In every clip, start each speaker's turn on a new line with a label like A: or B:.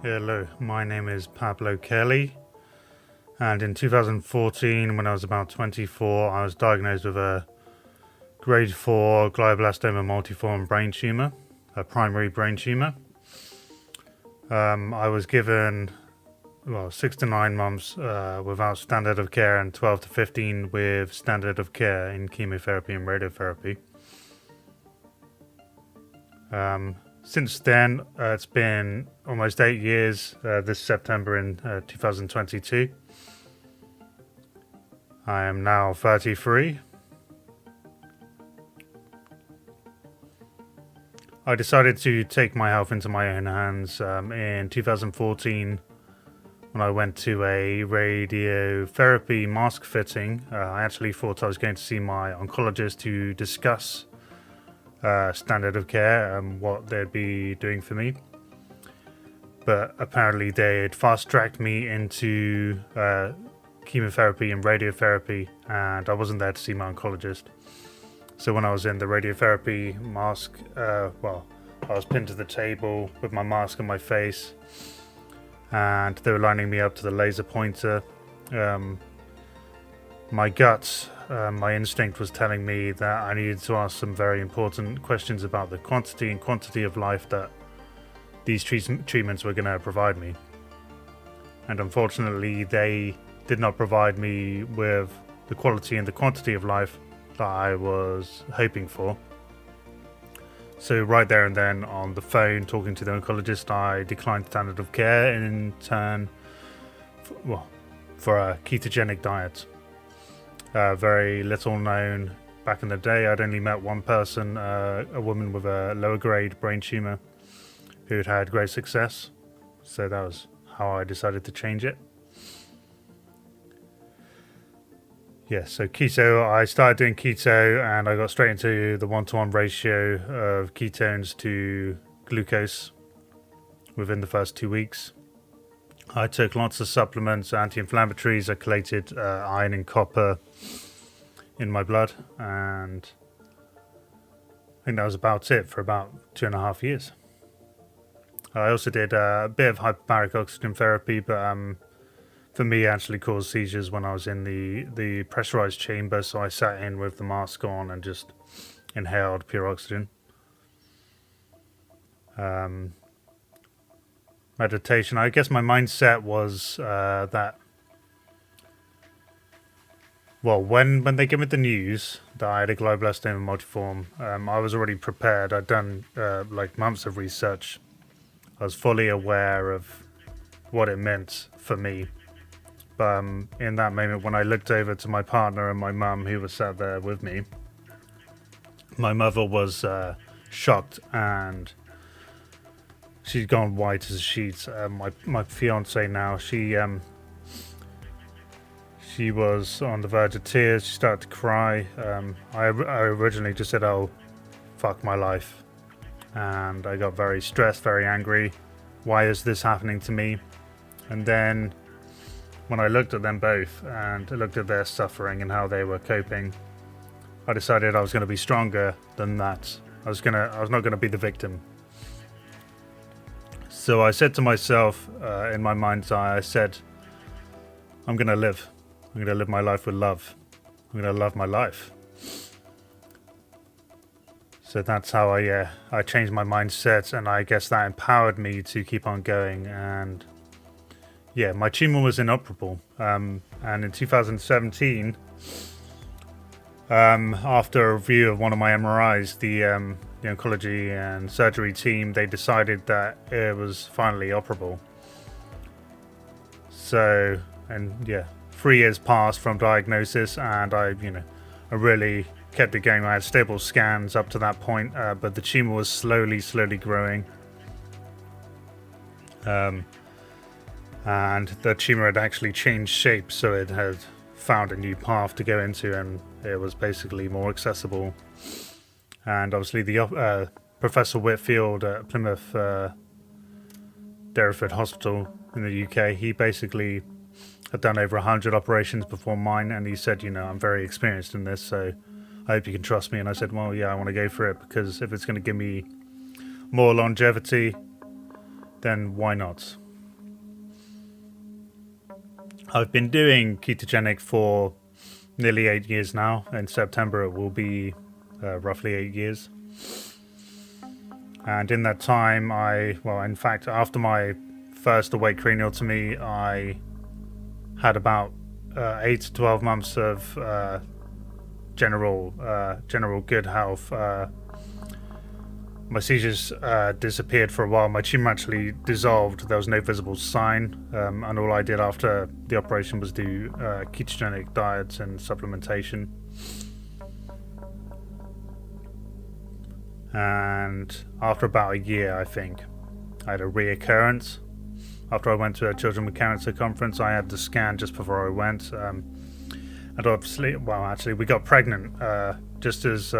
A: Hello, my name is Pablo Kelly, and in 2014, when I was about 24, I was diagnosed with a grade 4 glioblastoma multiforme brain tumor, a primary brain tumor. I was given 6 to 9 months without standard of care and 12 to 15 with standard of care in chemotherapy and radiotherapy. Since then, it's been almost 8 years this September in 2022. I am now 33. I decided to take my health into my own hands in 2014 when I went to a radiotherapy mask fitting. I actually thought I was going to see my oncologist to discuss standard of care and what they'd be doing for me, but apparently they'd fast-tracked me into chemotherapy and radiotherapy, and I wasn't there to see my oncologist. So when I was in the radiotherapy mask, I was pinned to the table with my mask on my face, and they were lining me up to the laser pointer. My gut, my instinct was telling me that I needed to ask some very important questions about the quantity of life that these treatments were going to provide me. And unfortunately, they did not provide me with the quality and the quantity of life that I was hoping for. So right there and then on the phone, talking to the oncologist, I declined standard of care in turn for a ketogenic diet. Very little known back in the day. I'd only met one person, a woman with a lower grade brain tumor who'd had great success. So that was how I decided to change it. Yeah, so keto, I started doing keto and I got straight into the 1-to-1 ratio of ketones to glucose within the first 2 weeks. I took lots of supplements, anti-inflammatories. I collated iron and copper in my blood, and I think that was about it for about 2.5 years. I also did a bit of hyperbaric oxygen therapy, but for me, it actually caused seizures when I was in the pressurized chamber, so I sat in with the mask on and just inhaled pure oxygen. Meditation, I guess my mindset was that, when they gave me the news that I had a glioblastoma multiforme, I was already prepared. I'd done months of research. I was fully aware of what it meant for me. But in that moment, when I looked over to my partner and my mum, who was sat there with me, my mother was shocked, and she'd gone white as a sheet. My fiance now, she was on the verge of tears. She started to cry. I originally just said, "Oh, fuck my life," and I got very stressed, very angry. Why is this happening to me? And then when I looked at them both and looked at their suffering and how they were coping, I decided I was going to be stronger than that. I was not going to be the victim. So I said to myself, in my mind's eye, I said, I'm going to live. I'm going to live my life with love. I'm going to love my life. So that's how I changed my mindset, and I guess that empowered me to keep on going. And yeah, my tumor was inoperable. And in 2017, after a review of one of my MRIs, the oncology and surgery team, they decided that it was finally operable. So, 3 years passed from diagnosis, and I really kept it going. I had stable scans up to that point, but the tumor was slowly growing. And the tumor had actually changed shape, so it had found a new path to go into, and it was basically more accessible. And obviously the Professor Whitfield at Plymouth Derriford Hospital in the UK, he basically had done over 100 operations before mine, and he said, I'm very experienced in this, so I hope you can trust me. And I said, well, yeah, I want to go for it, because if it's going to give me more longevity, then why not? I've been doing ketogenic for nearly 8 years now. In September it will be roughly 8 years. And in that time, in fact, after my first awake craniotomy, I had about 8 to 12 months of general good health. My seizures disappeared for a while. My tumor actually dissolved. There was no visible sign, and all I did after the operation was do ketogenic diets and supplementation. And after about a year, I think, I had a recurrence. After I went to a children with cancer conference, I had the scan just before I went. And obviously, we got pregnant just as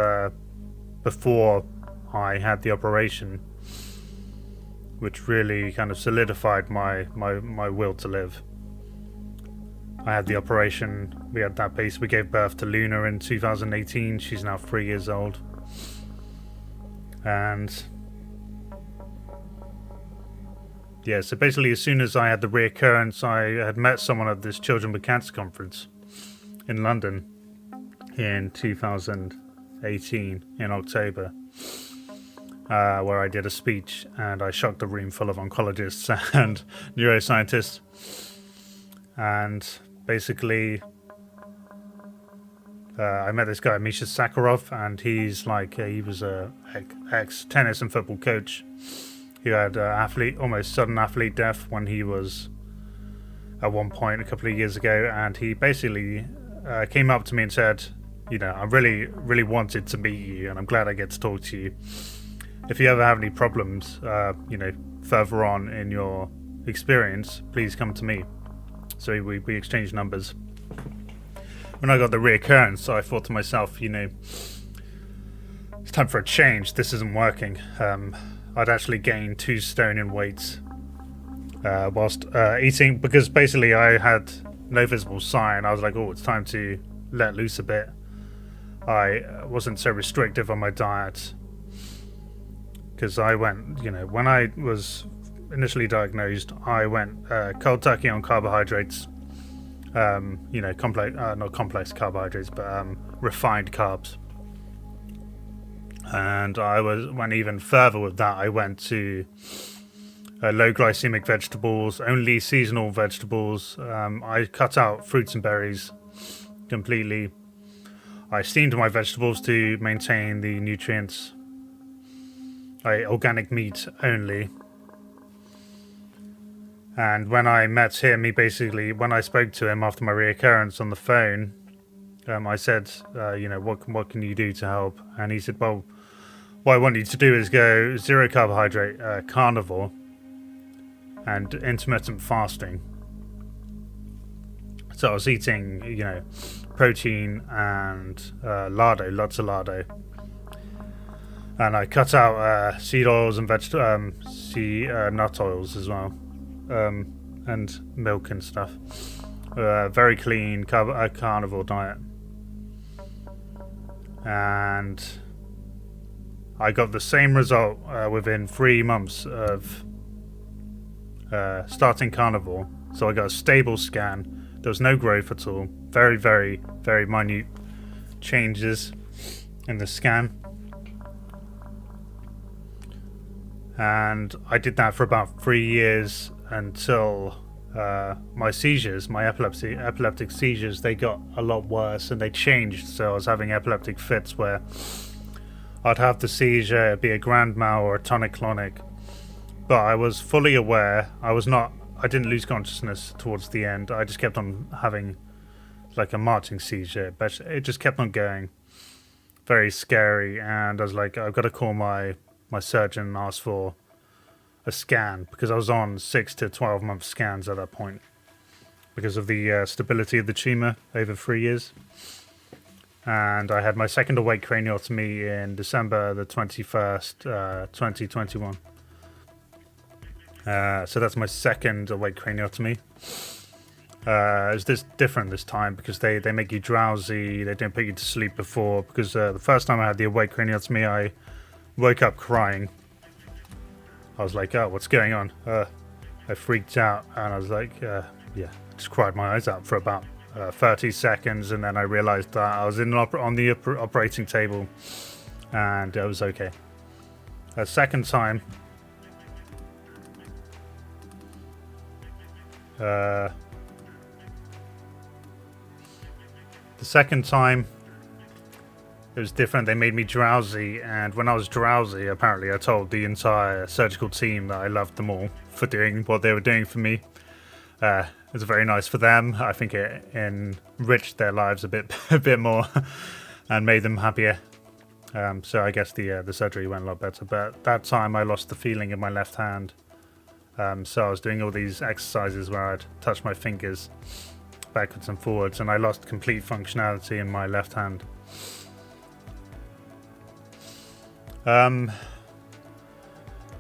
A: before I had the operation, which really kind of solidified my will to live. I had the operation, we had that base, we gave birth to Luna in 2018. She's now 3 years old. And yeah, so basically as soon as I had the reoccurrence, I had met someone at this Children with Cancer conference in London in 2018 in October, where I did a speech and I shocked a room full of oncologists and neuroscientists. And basically I met this guy, Misha Sakharov, and he's like, he was a ex-tennis and football coach who had almost sudden athlete death when he was, at one point a couple of years ago, and he basically came up to me and said, I really, really wanted to meet you, and I'm glad I get to talk to you. If you ever have any problems, further on in your experience, please come to me. So we exchanged numbers. When I got the reoccurrence, I thought to myself, it's time for a change. This isn't working. I'd actually gained 2 stone in weight whilst eating, because basically I had no visible sign. I was like, it's time to let loose a bit. I wasn't so restrictive on my diet, because I went, when I was initially diagnosed, I went cold turkey on carbohydrates. Not complex carbohydrates, but refined carbs. And I went even further with that. I went to low glycemic vegetables, only seasonal vegetables. I cut out fruits and berries completely. I steamed my vegetables to maintain the nutrients. Organic meat only. And when I met him, when I spoke to him after my reoccurrence on the phone, I said, what can you do to help? And he said, well, what I want you to do is go zero carbohydrate, carnivore, and intermittent fasting. So I was eating, protein and lardo, lots of lardo. And I cut out seed oils and nut oils as well. And milk and stuff. Very clean carnivore diet. And I got the same result within 3 months of starting carnivore. So I got a stable scan. There was no growth at all. Very, very, very minute changes in the scan. And I did that for about 3 years until my seizures, my epileptic seizures, they got a lot worse and they changed. So I was having epileptic fits where I'd have the seizure, it'd be a grand mal or a tonic-clonic. But I was fully aware. I didn't lose consciousness towards the end. I just kept on having like a marching seizure, but it just kept on going. Very scary. And I was like, I've got to call my surgeon and ask for a scan, because I was on 6 to 12 month scans at that point because of the stability of the tumor over 3 years. And I had my second awake craniotomy in December the 21st, 2021. So that's my second awake craniotomy. It's this different this time because they make you drowsy. They don't put you to sleep before, because the first time I had the awake craniotomy, I woke up crying. I was like, oh, what's going on? I freaked out, and I was like, just cried my eyes out for about 30 seconds, and then I realized that I was on the operating table, and it was okay. A second time, the second time it was different. They made me drowsy, and when I was drowsy, apparently I told the entire surgical team that I loved them all for doing what they were doing for me. It was very nice for them. I think it enriched their lives a bit more and made them happier. So I guess the surgery went a lot better. But that time I lost the feeling in my left hand. So I was doing all these exercises where I'd touch my fingers backwards and forwards, and I lost complete functionality in my left hand. In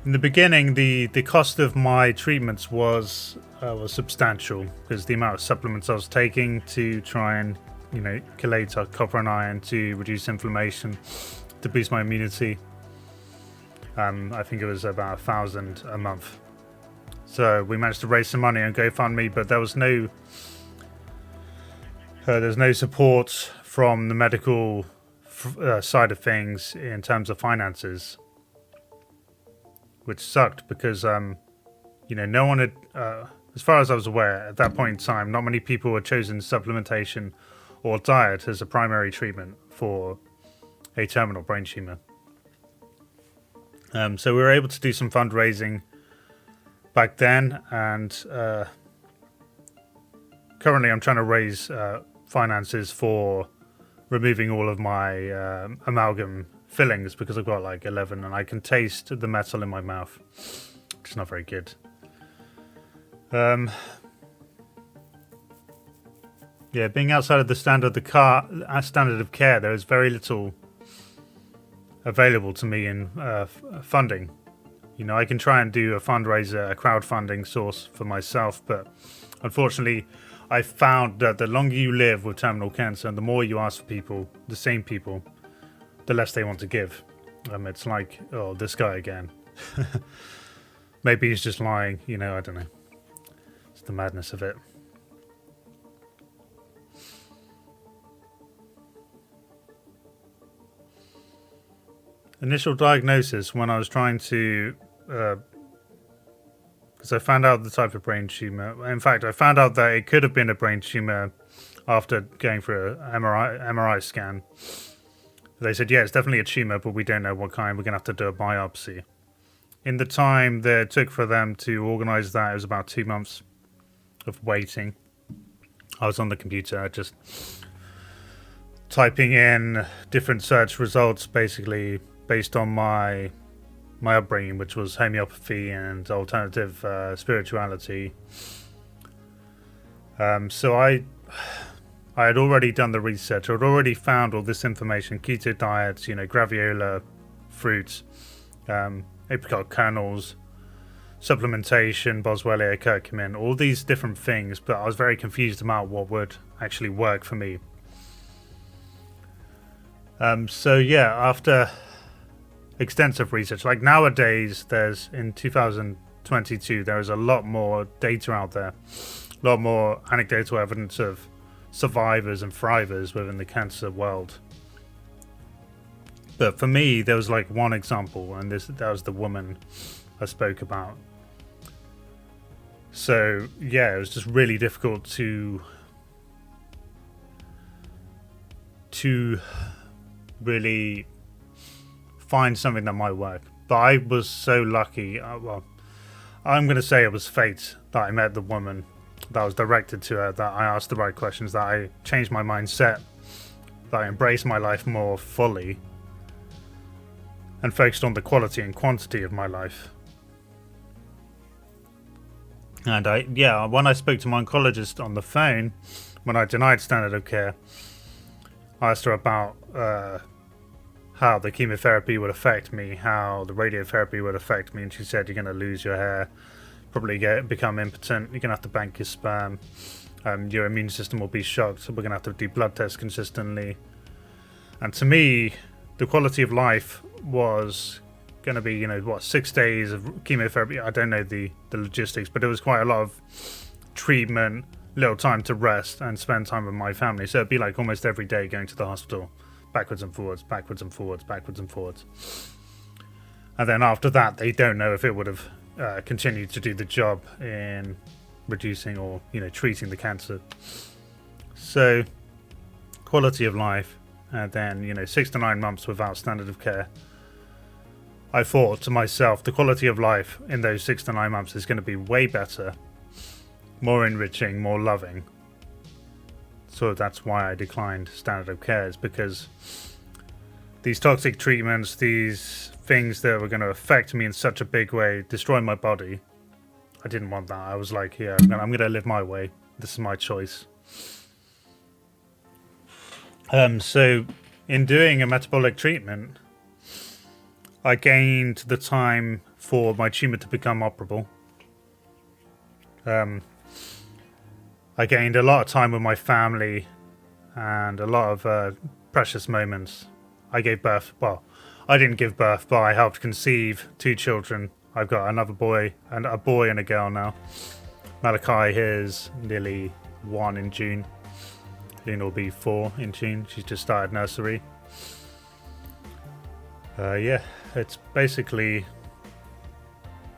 A: the beginning, the cost of my treatments was substantial, because the amount of supplements I was taking to try and chelate copper and iron to reduce inflammation, to boost my immunity. I think it was about $1,000 a month. So we managed to raise some money on GoFundMe, but there's no support from the medical side of things in terms of finances, which sucked because no one had, as far as I was aware at that point in time, not many people had chosen supplementation or diet as a primary treatment for a terminal brain tumor. So we were able to do some fundraising back then, and currently I'm trying to raise finances for removing all of my amalgam fillings, because I've got like 11 and I can taste the metal in my mouth, which is not very good. Being outside of the standard of care, there is very little available to me in funding. I can try and do a fundraiser, a crowdfunding source for myself, but unfortunately I found that the longer you live with terminal cancer and the more you ask for people, the same people, the less they want to give. It's like, oh, this guy again. Maybe he's just lying, I don't know. It's the madness of it. Initial diagnosis, when I was trying to, because I found out the type of brain tumor. In fact, I found out that it could have been a brain tumor after going for an MRI scan. They said, yeah, it's definitely a tumor, but we don't know what kind. We're going to have to do a biopsy. In the time that it took for them to organize that, it was about 2 months of waiting. I was on the computer just typing in different search results, basically based on my upbringing, which was homeopathy and alternative spirituality. So I had already done the research. I'd already found all this information: keto diets, graviola, fruits, apricot kernels, supplementation, boswellia, curcumin, all these different things. But I was very confused about what would actually work for me. After extensive research, like nowadays, in 2022, there is a lot more data out there, a lot more anecdotal evidence of survivors and thrivers within the cancer world. But for me, there was like one example, and that was the woman I spoke about. So it was just really difficult to really find something that might work. But I was so lucky. I'm going to say it was fate that I met the woman, that I was directed to her, that I asked the right questions, that I changed my mindset, that I embraced my life more fully and focused on the quality and quantity of my life. And when I spoke to my oncologist on the phone, when I denied standard of care, I asked her about how the chemotherapy would affect me, how the radiotherapy would affect me, and she said, you're going to lose your hair, probably become impotent, you're going to have to bank your sperm, your immune system will be shocked, so we're going to have to do blood tests consistently. And to me, the quality of life was going to be, 6 days of chemotherapy. I don't know the logistics, but it was quite a lot of treatment, little time to rest and spend time with my family. So it'd be like almost every day going to the hospital, backwards and forwards, backwards and forwards, backwards and forwards. And then after that, they don't know if it would have continued to do the job in reducing or, treating the cancer. So quality of life, and then, 6 to 9 months without standard of care. I thought to myself, the quality of life in those 6 to 9 months is going to be way better, more enriching, more loving. So that's why I declined standard of care, is because these toxic treatments, these things that were going to affect me in such a big way, destroy my body, I didn't want that. I was like, yeah, I'm going to live my way. This is my choice. So in doing a metabolic treatment, I gained the time for my tumor to become operable. I gained a lot of time with my family and a lot of precious moments. I gave birth, well, I didn't give birth, but I helped conceive 2 children. I've got another boy and a girl now. Malachi is nearly 1 in June. Luna will be 4 in June. She's just started nursery. Yeah, it's basically,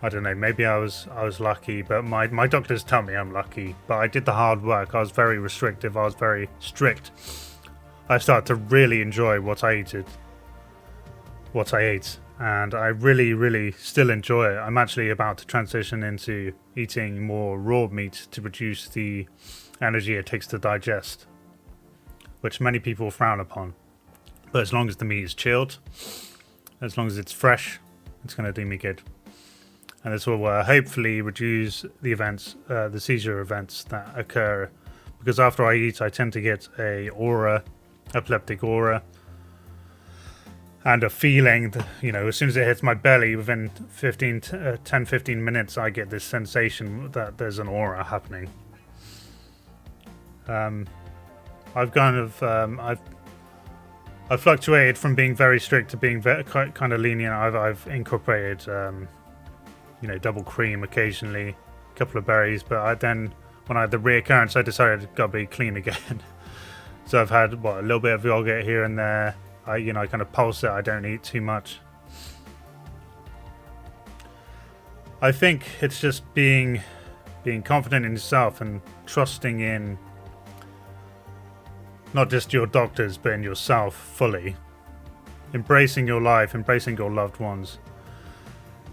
A: I don't know, maybe I was lucky, but my doctors tell me I'm lucky, but I did the hard work. I was very restrictive. I was very strict. I started to really enjoy what I ate, and I really, really still enjoy it. I'm actually about to transition into eating more raw meat to reduce the energy it takes to digest, which many people frown upon. But as long as the meat is chilled, as long as it's fresh, it's going to do me good. And this will hopefully reduce the seizure events that occur, because after I eat, I tend to get epileptic aura, and a feeling that, as soon as it hits my belly, within 10-15 minutes, I get this sensation that there's an aura happening. I've fluctuated from being very strict to being kind of lenient. I've incorporated, double cream occasionally, a couple of berries, but then when I had the recurrence, I decided I've got to be clean again. So I've had a little bit of yogurt here and there. I kind of pulse it. I don't eat too much. I think it's just being confident in yourself and trusting in not just your doctors, but in yourself fully. Embracing your life, embracing your loved ones,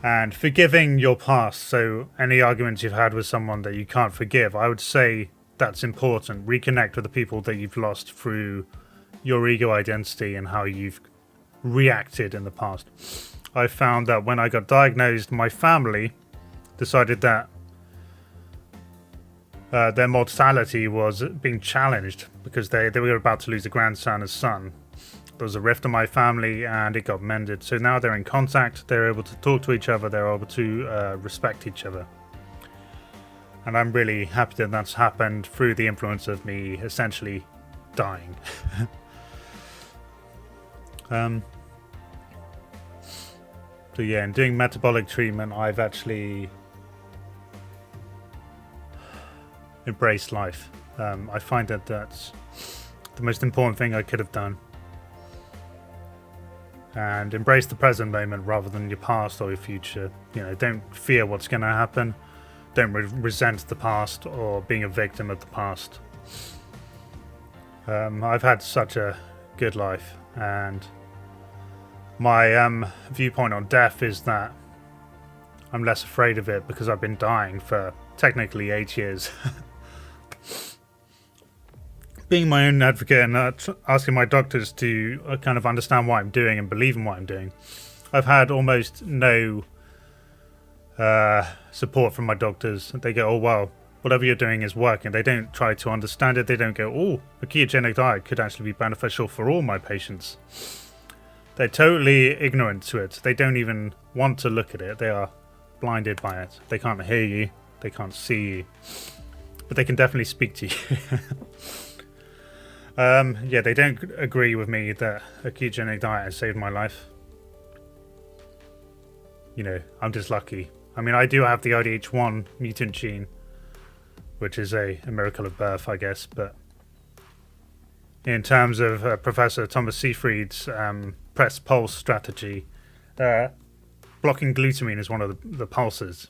A: and forgiving your past. So any arguments you've had with someone that you can't forgive, I would say that's important. Reconnect with the people that you've lost through your ego identity and how you've reacted in the past. I found that when I got diagnosed, my family decided that their mortality was being challenged because they were about to lose a grandson, a son. There was a rift in my family and it got mended. So now they're in contact, they're able to talk to each other, they're able to respect each other. And I'm really happy that that's happened through the influence of me essentially dying. So yeah, in doing metabolic treatment, I've actually embraced life. I find that that's the most important thing I could have done. And embrace the present moment rather than your past or your future. Don't fear what's going to happen. Don't resent the past or being a victim of the past. I've had such a good life, and my viewpoint on death is that I'm less afraid of it because I've been dying for technically 8 years. Being my own advocate and asking my doctors to kind of understand what I'm doing and believe in what I'm doing, I've had almost no support from my doctors. They go, oh, well, whatever you're doing is working. They don't try to understand it. They don't go, oh, a ketogenic diet could actually be beneficial for all my patients. They're totally ignorant to it. They don't even want to look at it. They are blinded by it. They can't hear you. They can't see you. But they can definitely speak to you. Yeah, they don't agree with me that a ketogenic diet has saved my life. I'm just lucky. I mean, I do have the IDH1 mutant gene, which is a miracle of birth, I guess. But in terms of Professor Thomas Seyfried's press pulse strategy, blocking glutamine is one of the pulses.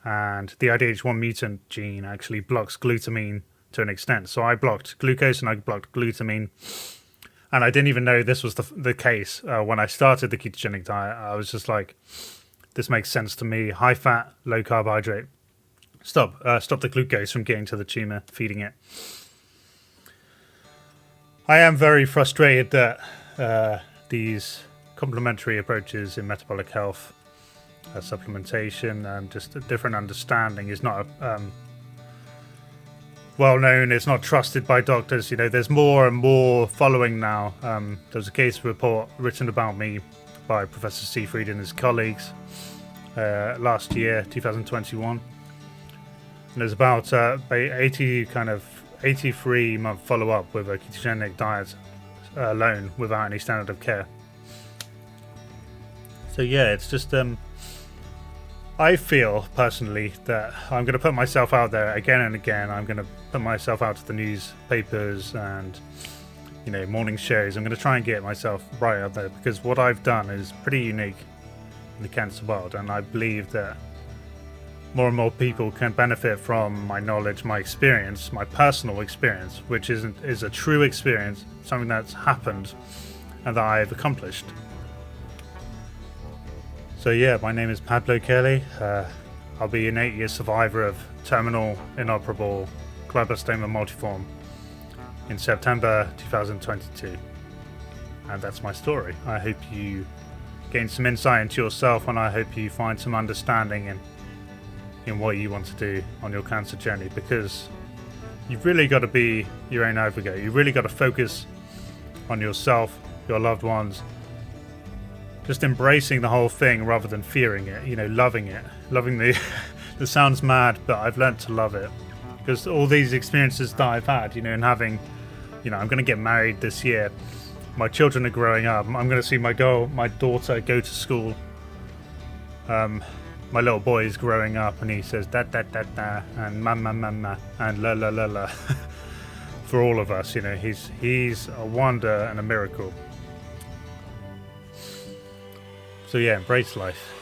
A: And the IDH1 mutant gene actually blocks glutamine to an extent. So I blocked glucose and I blocked glutamine. And I didn't even know this was the case. When I started the ketogenic diet, I was just like, this makes sense to me. High fat, low carbohydrate. Stop the glucose from getting to the tumor, feeding it. I am very frustrated that these complementary approaches in metabolic health, supplementation, and just a different understanding is not well known. It's not trusted by doctors. There's more and more following now. There's a case report written about me by Professor Seyfried and his colleagues last year, 2021. And there's about 83-month follow-up with a ketogenic diet alone without any standard of care. So yeah, it's just I feel personally that I'm going to put myself out there again and again. I'm going to put myself out to the newspapers and morning shows. I'm going to try and get myself right up there, because what I've done is pretty unique in the cancer world, and I believe that more and more people can benefit from my knowledge, my experience, my personal experience, which is a true experience, something that's happened and that I've accomplished. So yeah, my name is Pablo Kelly. I'll be an 8-year survivor of terminal inoperable glioblastoma multiforme in September 2022. And that's my story. I hope you gain some insight into yourself, and I hope you find some understanding in what you want to do on your cancer journey, because you've really got to be your own advocate. You really got to focus on yourself, your loved ones, just embracing the whole thing rather than fearing it, loving it. Loving the it sounds mad, but I've learned to love it, because all these experiences that I've had, and having, I'm going to get married this year. My children are growing up. I'm going to see my daughter go to school. My little boy is growing up, and he says da da da da and ma ma ma ma and la la la la. For all of us, he's a wonder and a miracle. So yeah, embrace life.